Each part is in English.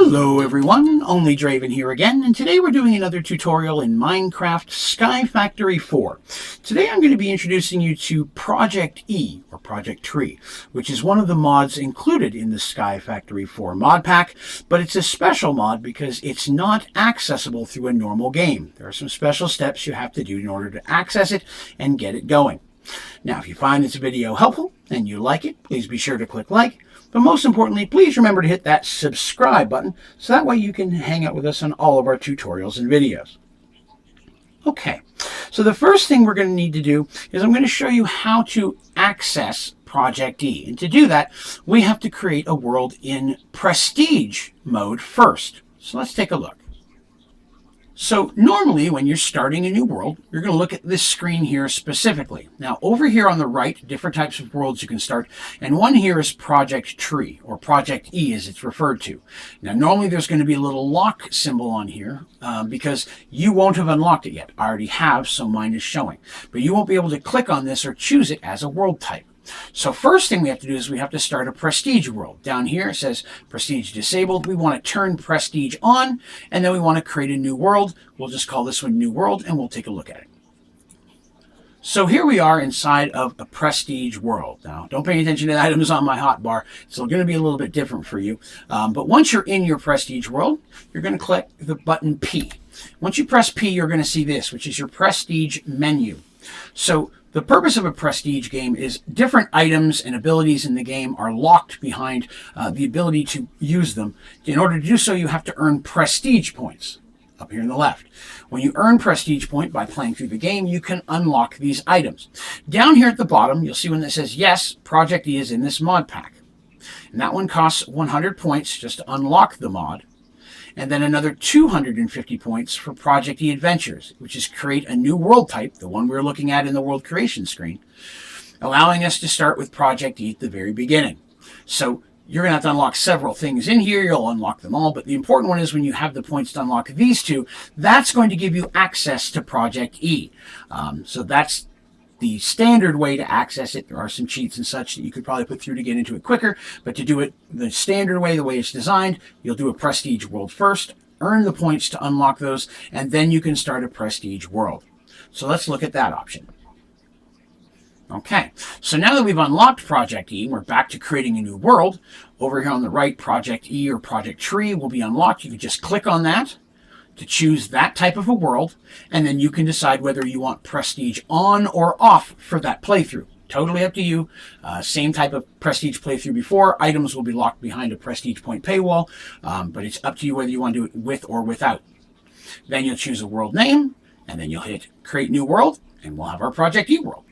Hello everyone, Onlydraven here again, and today we're doing another tutorial in Minecraft Sky Factory 4. Today I'm going to be introducing you to Project E, or Project Tree, which is one of the mods included in the Sky Factory 4 mod pack, but it's a special mod because it's not accessible through a normal game. There are some special steps you have to do in order to access it and get it going. Now, if you find this video helpful and you like it, please be sure to click like. But most importantly, please remember to hit that subscribe button so that way you can hang out with us on all of our tutorials and videos. Okay, so the first thing we're going to need to do is I'm going to show you how to access Project E. And to do that, we have to create a world in Prestige mode first. So let's take a look. So normally when you're starting a new world, you're going to look at this screen here specifically. Now over here on the right, different types of worlds you can start, and one here is Project Tree, or Project E as it's referred to. Now normally there's going to be a little lock symbol on here because you won't have unlocked it yet. I already have, so mine is showing. But you won't be able to click on this or choose it as a world type. So first thing we have to do is we have to start a Prestige world. Down here it says Prestige disabled. We want to turn Prestige on, and then we want to create a new world. We'll just call this one New World, and we'll take a look at it. So here we are inside of a Prestige world. Now, don't pay attention to the items on my hotbar. It's going to be a little bit different for you. But once you're in your Prestige world, you're going to click the button P. Once you press P, you're going to see this, which is your Prestige menu. So the purpose of a Prestige game is different items and abilities in the game are locked behind the ability to use them. In order to do so, you have to earn Prestige points up here on the left. When you earn Prestige point by playing through the game, you can unlock these items. Down here at the bottom, you'll see one that says, yes, Project E is in this mod pack. And that one costs 100 points just to unlock the mod. And then another 250 points for Project E Adventures, which is create a new world type, the one we're looking at in the world creation screen, allowing us to start with Project E at the very beginning. So you're going to have to unlock several things in here. You'll unlock them all, but the important one is when you have the points to unlock these two, that's going to give you access to Project E. So that's the standard way to access it. There are some cheats and such that you could probably put through to get into it quicker, but to do it the standard way, the way it's designed, you'll do a Prestige world first, earn the points to unlock those, and then you can start a Prestige world. So let's look at that option. Okay, so now that we've unlocked Project E, we're back to creating a new world. Over here on the right, Project E or Project Tree will be unlocked. You can just click on that to choose that type of a world, and then you can decide whether you want Prestige on or off for that playthrough. Totally up to you. Same type of Prestige playthrough before. Items will be locked behind a Prestige point paywall, but it's up to you whether you want to do it with or without. Then you'll choose a world name, and then you'll hit Create New World, and we'll have our Project E world.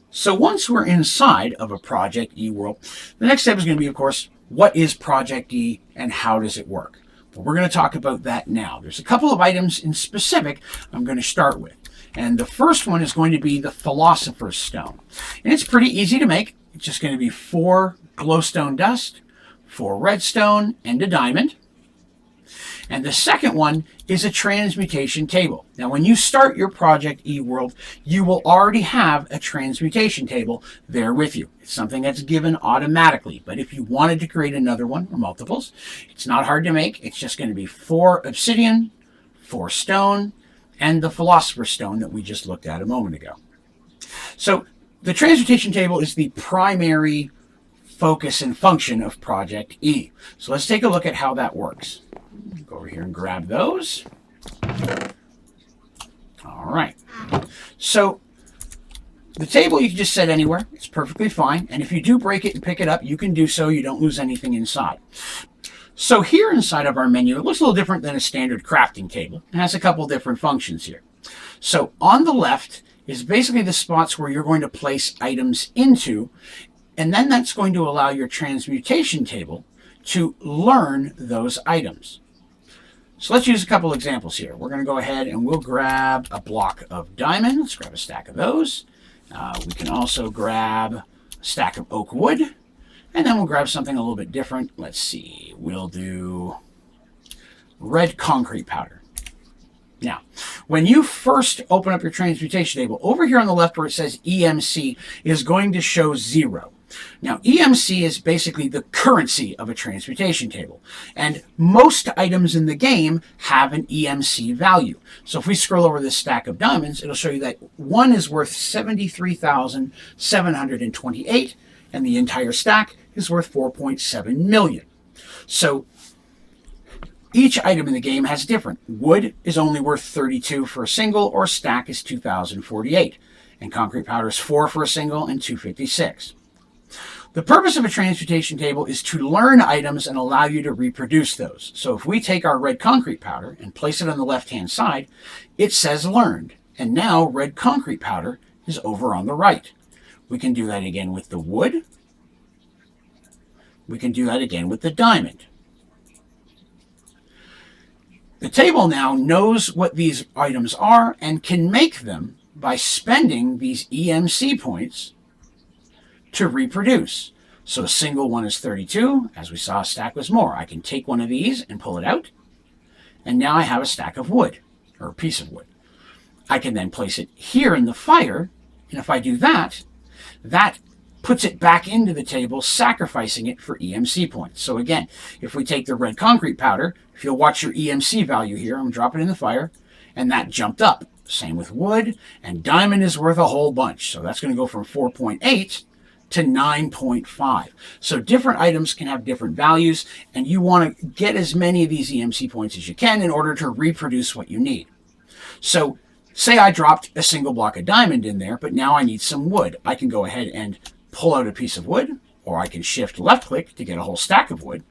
So once we're inside of a Project E world, the next step is going to be, of course, what is Project E and how does it work? Well, we're going to talk about that now. There's a couple of items in specific I'm going to start with. And the first one is going to be the Philosopher's Stone. And it's pretty easy to make. It's just going to be 4 glowstone dust, 4 redstone, and a diamond. And the second one is a Transmutation Table. Now, when you start your Project E world, you will already have a Transmutation Table there with you. It's something that's given automatically. But if you wanted to create another one or multiples, it's not hard to make. It's just going to be 4 obsidian, 4 stone, and the Philosopher's Stone that we just looked at a moment ago. So the Transmutation Table is the primary focus and function of Project E. So let's take a look at how that works. Go over here and grab those. All right. So the table you can just set anywhere. It's perfectly fine. And if you do break it and pick it up, you can do so. You don't lose anything inside. So here inside of our menu, it looks a little different than a standard crafting table. It has a couple different functions here. So on the left is basically the spots where you're going to place items into, and then that's going to allow your Transmutation Table to learn those items. So let's use a couple examples here. We're going to go ahead and we'll grab a block of diamond. Let's grab a stack of those. We can also grab a stack of oak wood. And then we'll grab something a little bit different. Let's see. We'll do red concrete powder. Now, when you first open up your Transmutation Table, over here on the left where it says EMC is going to show 0. Now, EMC is basically the currency of a transmutation table, and most items in the game have an EMC value. So if we scroll over this stack of diamonds, it'll show you that one is worth 73,728, and the entire stack is worth 4.7 million. So each item in the game has different. Wood is only worth 32 for a single, or a stack is 2,048, and concrete powder is 4 for a single and 256. The purpose of a transmutation table is to learn items and allow you to reproduce those. So if we take our red concrete powder and place it on the left-hand side, it says learned. And now red concrete powder is over on the right. We can do that again with the wood. We can do that again with the diamond. The table now knows what these items are and can make them by spending these EMC points to reproduce. So a single one is 32. As we saw, a stack was more. I can take one of these and pull it out, and now I have a stack of wood, or a piece of wood. I can then place it here in the fire, and if I do that, that puts it back into the table, sacrificing it for EMC points. So again, if we take the red concrete powder, if you'll watch your EMC value here, I'm going to drop it in the fire, and that jumped up. Same with wood, and diamond is worth a whole bunch. So that's going to go from 4.8 to 9.5. So different items can have different values, and you want to get as many of these EMC points as you can in order to reproduce what you need. So say I dropped a single block of diamond in there, but now I need some wood. I can go ahead and pull out a piece of wood, or I can shift left click to get a whole stack of wood,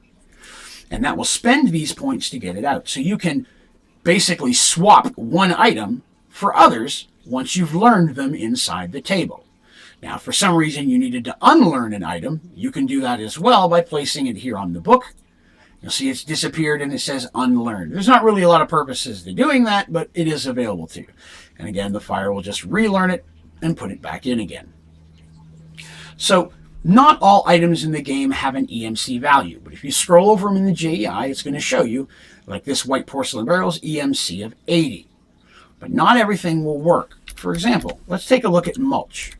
and that will spend these points to get it out. So you can basically swap one item for others once you've learned them inside the table. Now, if for some reason you needed to unlearn an item, you can do that as well by placing it here on the book. You'll see it's disappeared and it says unlearned. There's not really a lot of purposes to doing that, but it is available to you. And again, the fire will just relearn it and put it back in again. So not all items in the game have an EMC value, but if you scroll over them in the JEI, it's going to show you, like this white porcelain barrel's EMC of 80. But not everything will work. For example, let's take a look at mulch.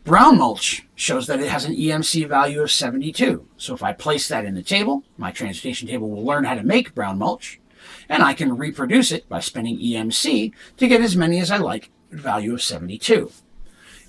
Brown mulch shows that it has an EMC value of 72. So if I place that in the table, my transmutation table will learn how to make brown mulch, and I can reproduce it by spending EMC to get as many as I like at a value of 72.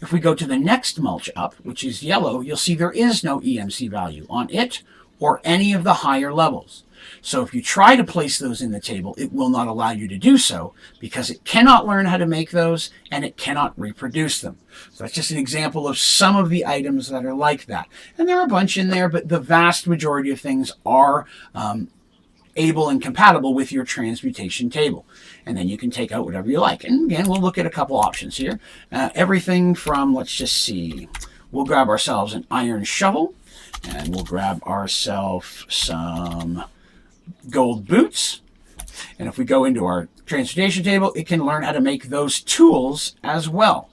If we go to the next mulch up, which is yellow, you'll see there is no EMC value on it or any of the higher levels. So if you try to place those in the table, it will not allow you to do so because it cannot learn how to make those and it cannot reproduce them. So that's just an example of some of the items that are like that. And there are a bunch in there, but the vast majority of things are able and compatible with your transmutation table. And then you can take out whatever you like. And again, we'll look at a couple options here. Everything from, let's just see, we'll grab ourselves an iron shovel, and we'll grab ourselves some gold boots. And if we go into our transmutation table, it can learn how to make those tools as well.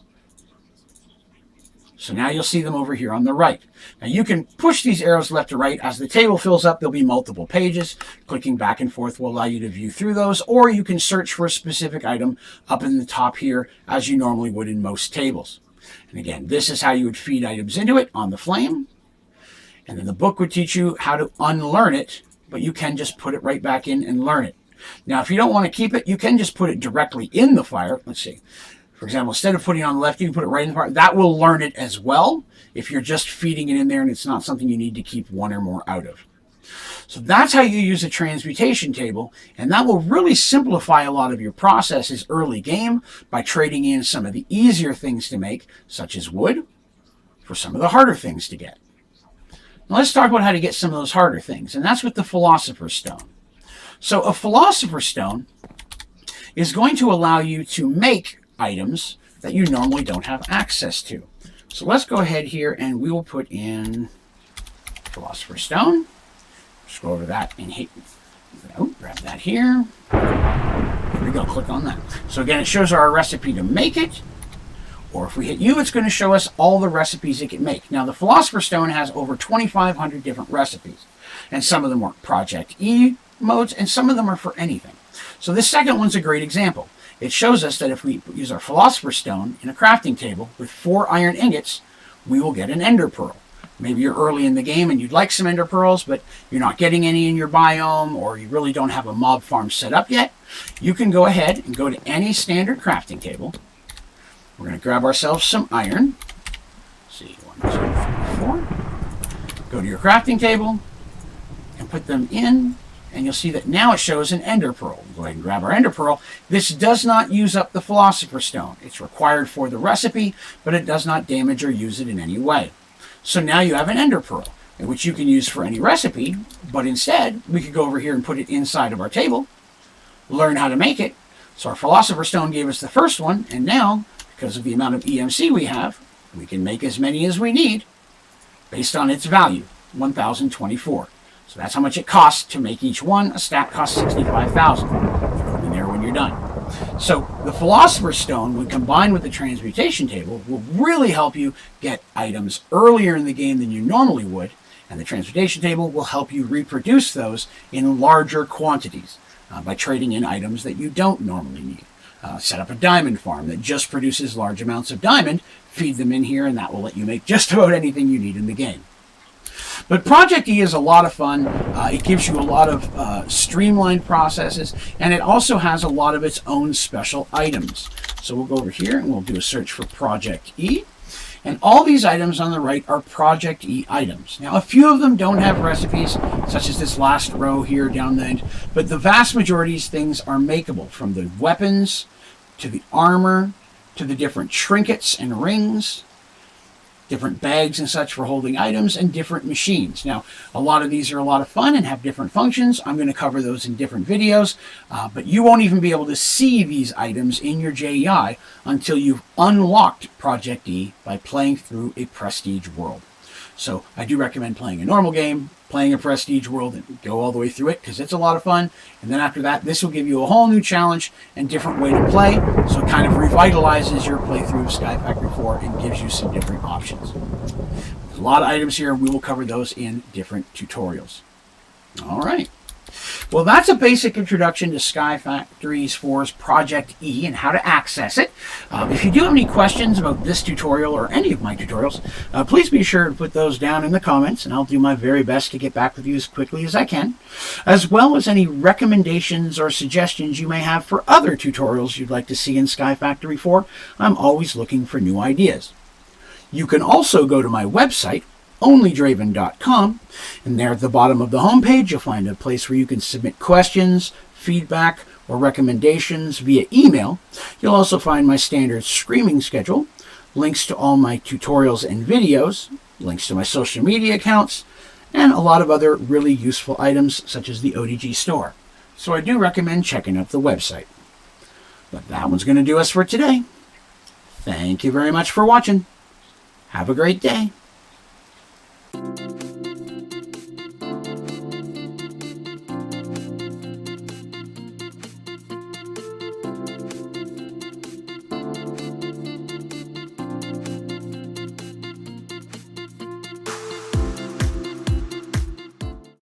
So now you'll see them over here on the right. Now you can push these arrows left to right. As the table fills up, there'll be multiple pages. Clicking back and forth will allow you to view through those, or you can search for a specific item up in the top here as you normally would in most tables. And again, this is how you would feed items into it on the flame. And then the book would teach you how to unlearn it, but you can just put it right back in and learn it. Now, if you don't want to keep it, you can just put it directly in the fire. Let's see. For example, instead of putting it on the left, you can put it right in the fire. That will learn it as well if you're just feeding it in there and it's not something you need to keep one or more out of. So that's how you use a transmutation table, and that will really simplify a lot of your processes early game by trading in some of the easier things to make, such as wood, for some of the harder things to get. Now let's talk about how to get some of those harder things, and that's with the Philosopher's Stone. So a Philosopher's Stone is going to allow you to make items that you normally don't have access to. So let's go ahead here and we will put in Philosopher's Stone. Scroll over that and hit, grab that here. There we go, click on that. So again, it shows our recipe to make it. Or if we hit U, it's going to show us all the recipes it can make. Now the Philosopher's Stone has over 2,500 different recipes. And some of them are Project E modes and some of them are for anything. So this second one's a great example. It shows us that if we use our Philosopher's Stone in a crafting table with 4 iron ingots, we will get an ender pearl. Maybe you're early in the game and you'd like some ender pearls, but you're not getting any in your biome, or you really don't have a mob farm set up yet. You can go ahead and go to any standard crafting table. We're going to grab ourselves some iron. Let's see, 1, 2, 3, 4. Go to your crafting table and put them in, and you'll see that now it shows an ender pearl. Go ahead and grab our ender pearl. This does not use up the philosopher's stone. It's required for the recipe, but it does not damage or use it in any way. So now you have an ender pearl, which you can use for any recipe, but instead we could go over here and put it inside of our table, learn how to make it. So our philosopher's stone gave us the first one, and now, because of the amount of EMC we have, we can make as many as we need based on its value, 1,024. So that's how much it costs to make each one. A stack costs 65,000. Throw it in there when you're done. So the Philosopher's Stone, when combined with the Transmutation Table, will really help you get items earlier in the game than you normally would, and the Transmutation Table will help you reproduce those in larger quantities by trading in items that you don't normally need. Set up a diamond farm that just produces large amounts of diamond, feed them in here, and that will let you make just about anything you need in the game. But Project E is a lot of fun. It gives you a lot of streamlined processes, and it also has a lot of its own special items. So we'll go over here and we'll do a search for Project E. And all these items on the right are Project E items. Now, a few of them don't have recipes, such as this last row here down the end, but the vast majority of things are makeable, from the weapons to the armor to the different trinkets and rings, different bags and such for holding items, and different machines. Now, a lot of these are a lot of fun and have different functions. I'm going to cover those in different videos, but you won't even be able to see these items in your JEI until you've unlocked Project E by playing through a prestige world. So I do recommend playing a normal game, playing a prestige world, and go all the way through it, because it's a lot of fun. And then after that, this will give you a whole new challenge and different way to play. So it kind of revitalizes your playthrough of Sky Factory 4 and gives you some different options. There's a lot of items here. We will cover those in different tutorials. All right. Well, that's a basic introduction to Sky Factory 4's Project E and how to access it. If you do have any questions about this tutorial or any of my tutorials, please be sure to put those down in the comments, and I'll do my very best to get back with you as quickly as I can, as well as any recommendations or suggestions you may have for other tutorials you'd like to see in Sky Factory 4. I'm always looking for new ideas. You can also go to my website, Onlydraven.com, and there at the bottom of the homepage you'll find a place where you can submit questions, feedback, or recommendations via email. You'll also find my standard streaming schedule, links to all my tutorials and videos, links to my social media accounts, and a lot of other really useful items such as the ODG store. So I do recommend checking out the website. But that one's going to do us for today. Thank you very much for watching. Have a great day.